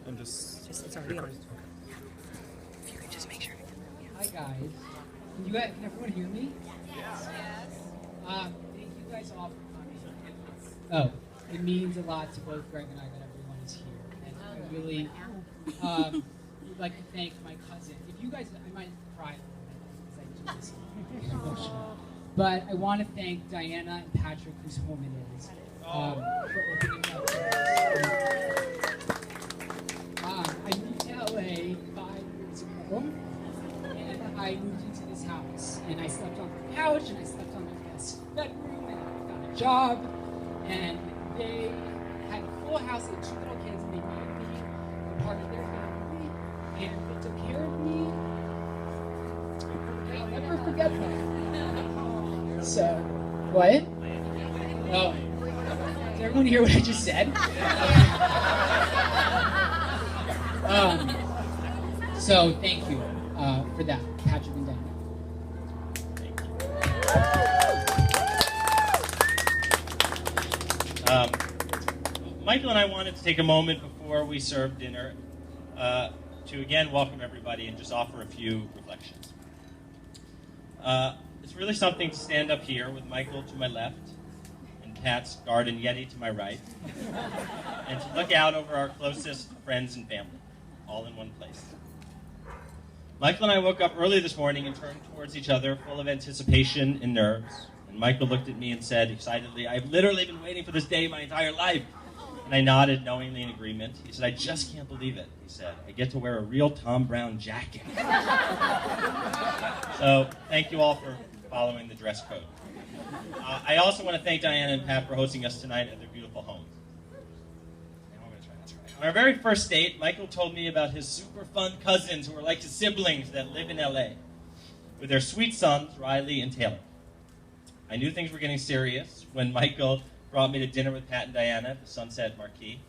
And just It's already on. If you could just make sure. Hi guys. Can everyone hear me? Yes. Thank you guys all for coming. Oh, it means a lot to both Greg and I that everyone is here. And I really would like to thank my cousin. If you guys, I might cry a little bit because I do this. It's emotional. But I want to thank Diana and Patrick, whose home it is, for opening up to us. I moved to LA 5 years ago, and I moved into this house, and I slept on the couch, and I slept on my guest bedroom, and I got a job, and they had a full house, they had 2 little kids, and they made me a part of their family, and they took care of me, and I'll never forget that. So, what? Oh, did everyone hear what I just said? So thank you for that, Patrick and Diana. Michael and I wanted to take a moment before we serve dinner to again welcome everybody and just offer a few reflections. It's really something to stand up here with Michael to my left and Pat's garden yeti to my right, and to look out over our closest friends and family, all in one place. Michael and I woke up early this morning and turned towards each other, full of anticipation and nerves. And Michael looked at me and said excitedly, "I've literally been waiting for this day my entire life." And I nodded knowingly in agreement. He said, "I just can't believe it," he said. "I get to wear a real Tom Brown jacket." So thank you all for following the dress code. I also want to thank Diana and Pat for hosting us tonight at their beautiful home. On our very first date, Michael told me about his super fun cousins who are like his siblings that live in LA, with their sweet sons, Riley and Taylor. I knew things were getting serious when Michael brought me to dinner with Pat and Diana at the Sunset Marquee.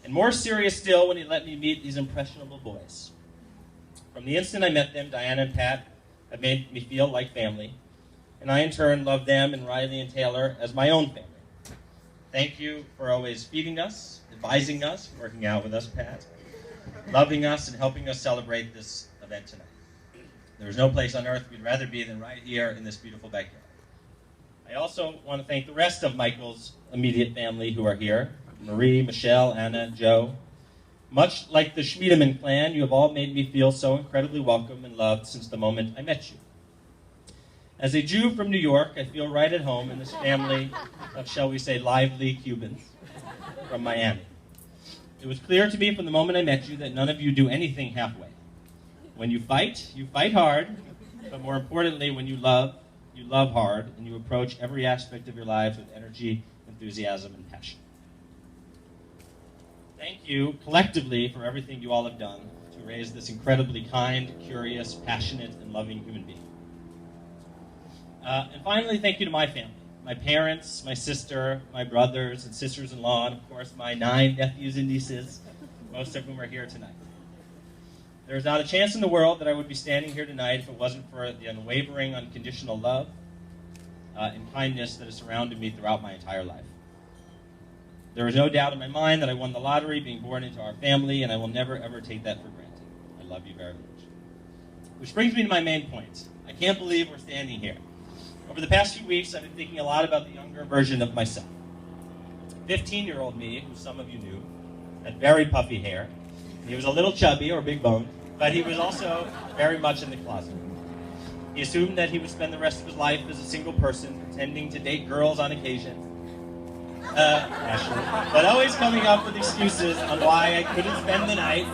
And more serious still when he let me meet these impressionable boys. From the instant I met them, Diana and Pat have made me feel like family, and I in turn love them and Riley and Taylor as my own family. Thank you for always feeding us, advising us, working out with us, Pat, loving us, and helping us celebrate this event tonight. There's no place on earth we'd rather be than right here in this beautiful backyard. I also want to thank the rest of Michael's immediate family who are here: Marie, Michelle, Anna, Joe. Much like the Schmiedemann clan, you have all made me feel so incredibly welcome and loved since the moment I met you. As a Jew from New York, I feel right at home in this family of, shall we say, lively Cubans from Miami. It was clear to me from the moment I met you that none of you do anything halfway. When you fight hard, but more importantly, when you love hard, and you approach every aspect of your lives with energy, enthusiasm, and passion. Thank you collectively for everything you all have done to raise this incredibly kind, curious, passionate, and loving human being. And finally, thank you to my family, my parents, my sister, my brothers and sisters-in-law, and of course my 9 nephews and nieces, most of whom are here tonight. There is not a chance in the world that I would be standing here tonight if it wasn't for the unwavering, unconditional love and kindness that has surrounded me throughout my entire life. There is no doubt in my mind that I won the lottery being born into our family, and I will never, ever take that for granted. I love you very much. Which brings me to my main point. I can't believe we're standing here. Over the past few weeks, I've been thinking a lot about the younger version of myself. 15-year-old me, who some of you knew, had very puffy hair. He was a little chubby or big boned, but he was also very much in the closet. He assumed that he would spend the rest of his life as a single person, pretending to date girls on occasion, but always coming up with excuses on why I couldn't spend the night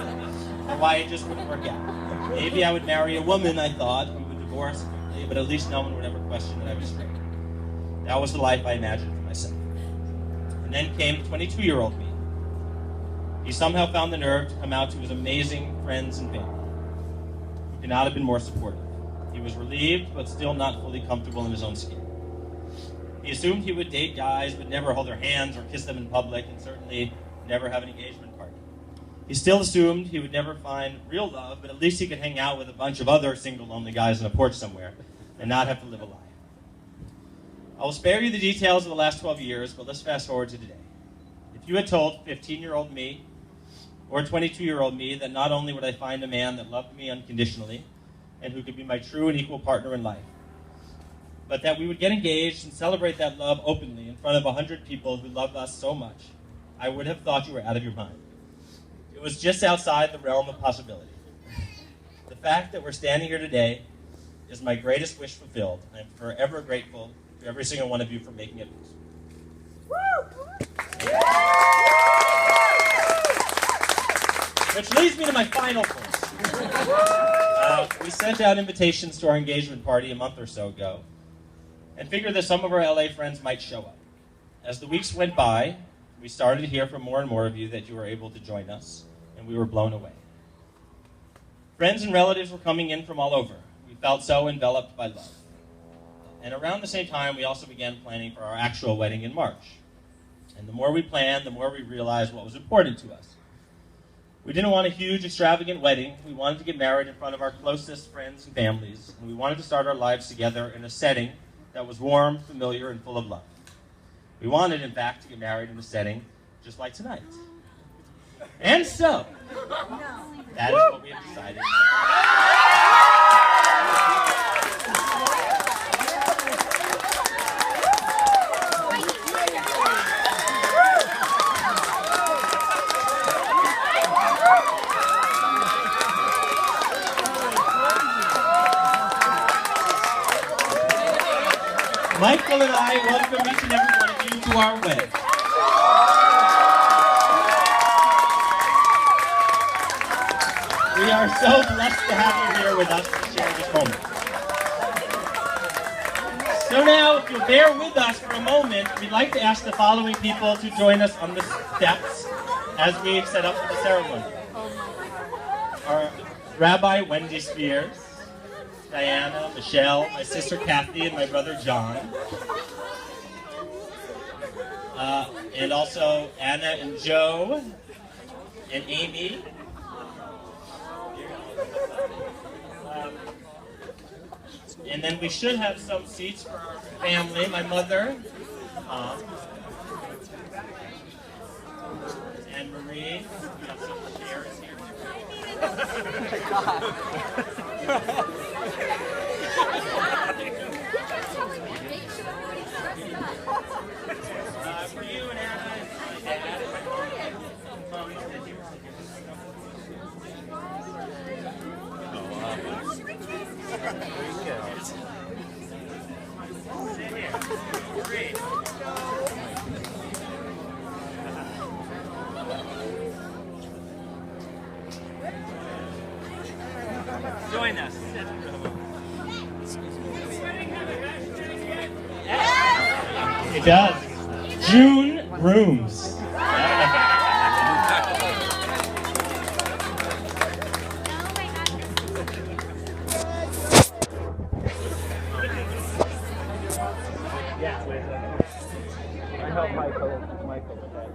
or why it just wouldn't work out. Maybe I would marry a woman, I thought, who would divorce quickly, but at least no one would ever question that I was straight. That was the life I imagined for myself. And then came 22-year-old me. He somehow found the nerve to come out to his amazing friends and family, who could not have been more supportive. He was relieved, but still not fully comfortable in his own skin. He assumed he would date guys, but never hold their hands or kiss them in public, and certainly never have an engagement party. He still assumed he would never find real love, but at least he could hang out with a bunch of other single, lonely guys on a porch somewhere and not have to live a lie. I will spare you the details of the last 12 years, but let's fast forward to today. If you had told 15-year-old me or 22-year-old me that not only would I find a man that loved me unconditionally and who could be my true and equal partner in life, but that we would get engaged and celebrate that love openly in front of 100 people who loved us so much, I would have thought you were out of your mind. It was just outside the realm of possibility. The fact that we're standing here today is my greatest wish fulfilled. I am forever grateful to every single one of you for making it possible. Which leads me to my final point. We sent out invitations to our engagement party a month or so ago and figured that some of our LA friends might show up. As the weeks went by, we started to hear from more and more of you that you were able to join us, and we were blown away. Friends and relatives were coming in from all over. We felt so enveloped by love. And around the same time, we also began planning for our actual wedding in March. And the more we planned, the more we realized what was important to us. We didn't want a huge, extravagant wedding. We wanted to get married in front of our closest friends and families, and we wanted to start our lives together in a setting that was warm, familiar, and full of love. We wanted, in fact, to get married in a setting just like tonight. And so, that is what we have decided. Michael and I welcome each and every one of you to our wedding. We are so blessed to have you here with us to share this moment. So now, if you'll bear with us for a moment, we'd like to ask the following people to join us on the steps as we set up for the ceremony. Our Rabbi Wendy Spears, Diana, Michelle, my sister Kathy, and my brother John. And also Anna and Joe and Amy. And then we should have some seats for our family. My mother, and Marie. We have some chairs here. For you and Anna and my dad and my mom, sit here. Sit here. Great. Join us. It does. June Rooms. Yeah, I help Michael with that.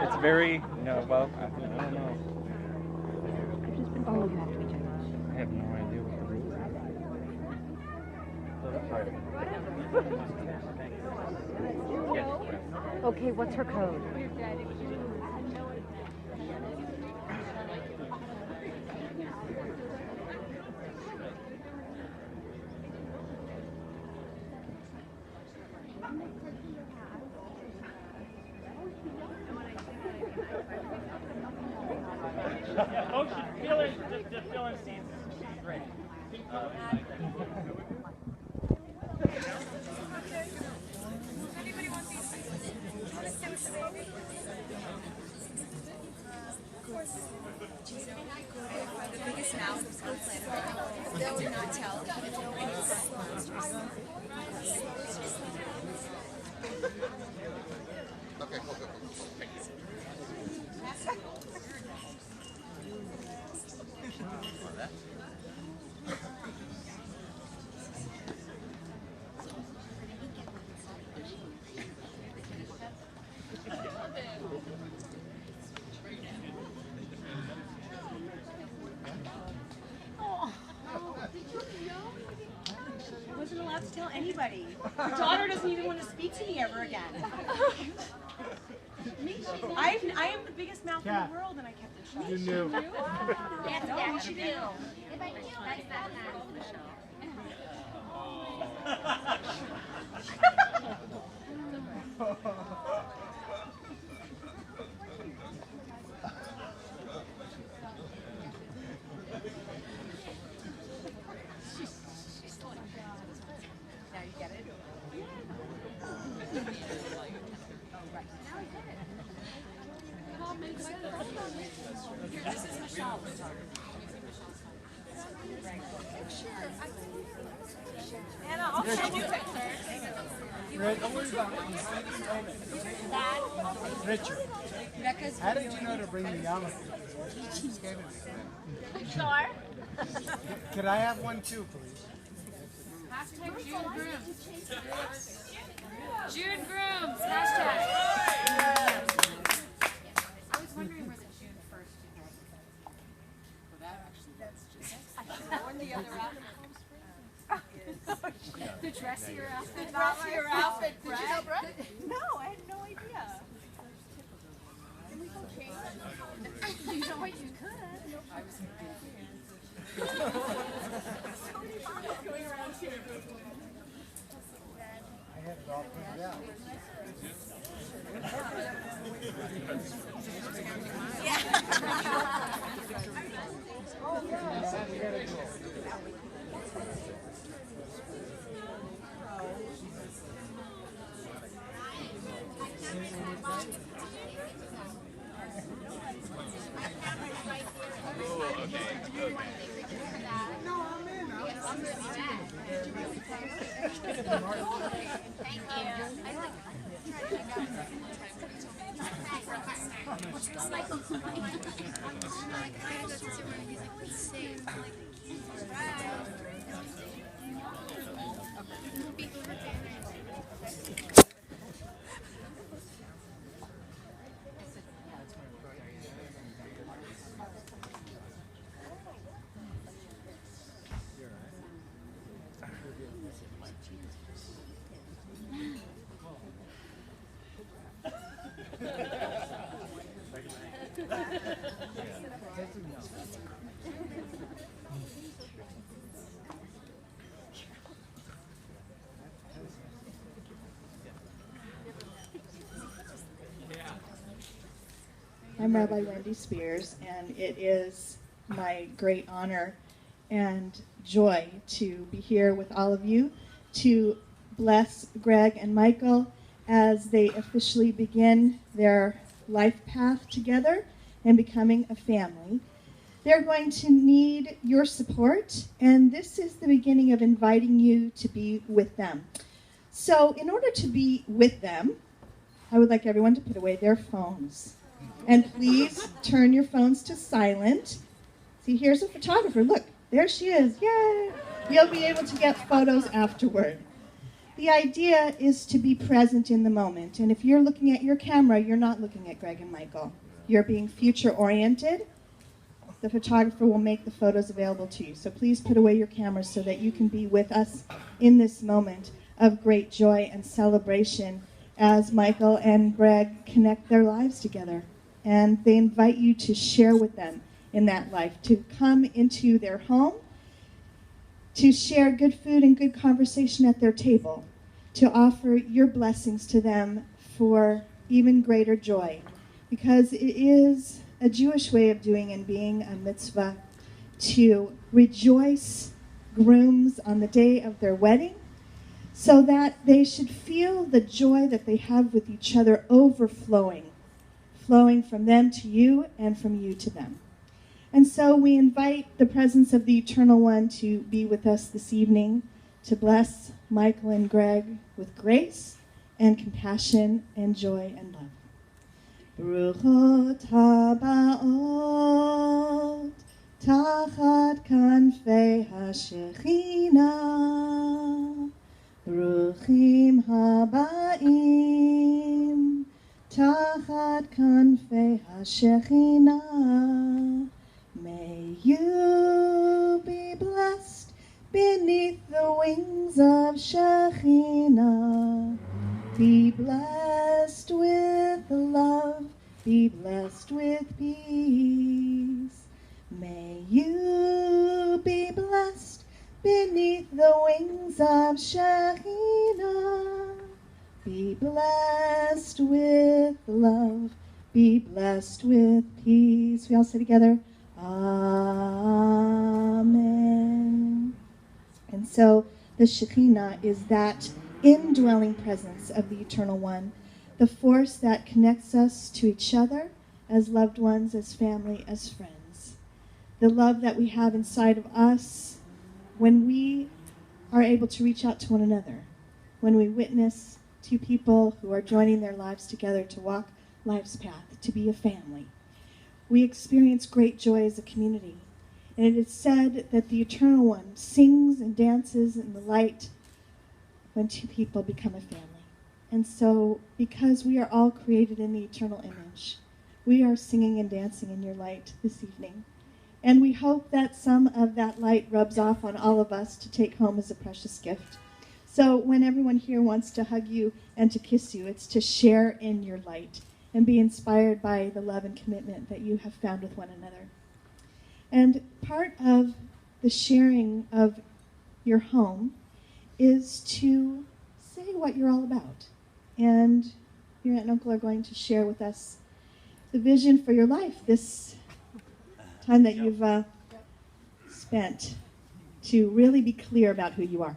It's very, well, I don't know. Oh, you have to be Chinese. I have no idea what the rules are. Okay, what's her code? Yeah, folks should fill in, just fill in seats. Great. Anybody want these? Want to sit with the baby? Of course. Gina and I go by the biggest mouth of school planet. They would not tell if no one is monsters. Okay, cool. Thank you. tell anybody. Her daughter doesn't even want to speak to me ever again. I am the biggest mouth in the world, and I kept it shut. You knew. Yeah, no, she knew. Now you get it? This is Michelle. Anna, I'll send you pictures. Richard, how did you know to bring the yarmulke? Sure. Could I have one too, please? Hashtag June Grooms. June Grooms. Hashtag. I was wondering where the June 1st for that actually that's just worn the other outfit. The dressier outfit. The dressier outfit, Brett. Did you know Brett? No, I had no idea. Can we go change? You know what, you could. I was Going around here. I had it all figured out. I'm Rabbi Wendy Spears, and it is my great honor and joy to be here with all of you to bless Greg and Michael as they officially begin their life path together and becoming a family. They're going to need your support, and this is the beginning of inviting you to be with them. So in order to be with them, I would like everyone to put away their phones. And please turn your phones to silent. See, here's a photographer. Look, there she is. Yay! You'll be able to get photos afterward. The idea is to be present in the moment. And if you're looking at your camera, you're not looking at Greg and Michael. You're being future-oriented. The photographer will make the photos available to you. So please put away your cameras so that you can be with us in this moment of great joy and celebration as Michael and Greg connect their lives together. And they invite you to share with them in that life, to come into their home, to share good food and good conversation at their table, to offer your blessings to them for even greater joy. Because it is a Jewish way of doing and being a mitzvah to rejoice grooms on the day of their wedding, so that they should feel the joy that they have with each other overflowing, flowing from them to you and from you to them. And so we invite the presence of the Eternal One to be with us this evening, to bless Michael and Greg with grace and compassion and joy and love. Baruchot haba'ot tachat kanfei hashechina, Baruchim haba'im tachat kanfei hashechina. May you be blessed, beneath the wings of Shekhinah. Be blessed with love, be blessed with peace. May you be blessed beneath the wings of Shekhinah. Be blessed with love, be blessed with peace. We all say together, Amen. And so the Shekhinah is that indwelling presence of the Eternal One, the force that connects us to each other as loved ones, as family, as friends. The love that we have inside of us when we are able to reach out to one another, when we witness two people who are joining their lives together to walk life's path, to be a family. We experience great joy as a community. And it is said that the Eternal One sings and dances in the light when two people become a family. And so, because we are all created in the eternal image, we are singing and dancing in your light this evening. And we hope that some of that light rubs off on all of us to take home as a precious gift. So when everyone here wants to hug you and to kiss you, it's to share in your light and be inspired by the love and commitment that you have found with one another. And part of the sharing of your home is to say what you're all about. And your aunt and uncle are going to share with us the vision for your life, this time that you've spent to really be clear about who you are.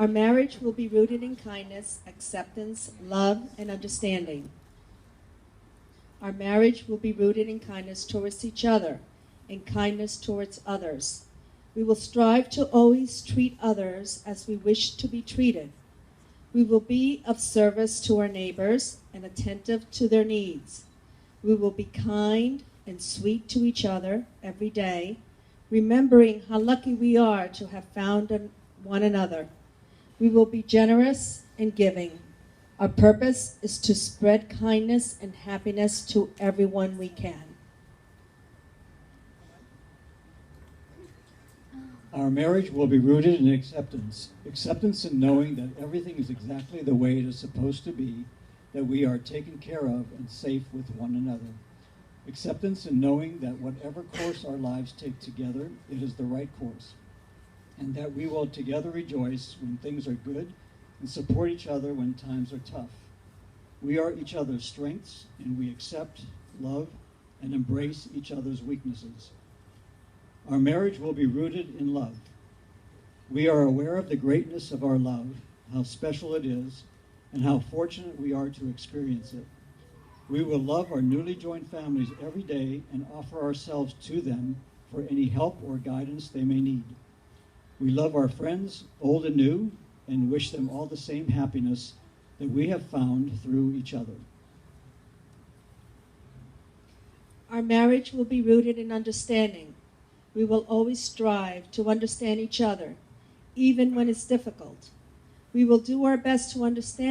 Our marriage will be rooted in kindness, acceptance, love, and understanding. Our marriage will be rooted in kindness towards each other and kindness towards others. We will strive to always treat others as we wish to be treated. We will be of service to our neighbors and attentive to their needs. We will be kind and sweet to each other every day, remembering how lucky we are to have found one another. We will be generous and giving. Our purpose is to spread kindness and happiness to everyone we can. Our marriage will be rooted in acceptance. Acceptance in knowing that everything is exactly the way it is supposed to be, that we are taken care of and safe with one another. Acceptance in knowing that whatever course our lives take together, it is the right course, and that we will together rejoice when things are good and support each other when times are tough. We are each other's strengths, and we accept, love, and embrace each other's weaknesses. Our marriage will be rooted in love. We are aware of the greatness of our love, how special it is, and how fortunate we are to experience it. We will love our newly joined families every day and offer ourselves to them for any help or guidance they may need. We love our friends, old and new, and wish them all the same happiness that we have found through each other. Our marriage will be rooted in understanding. We will always strive to understand each other, even when it's difficult. We will do our best to understand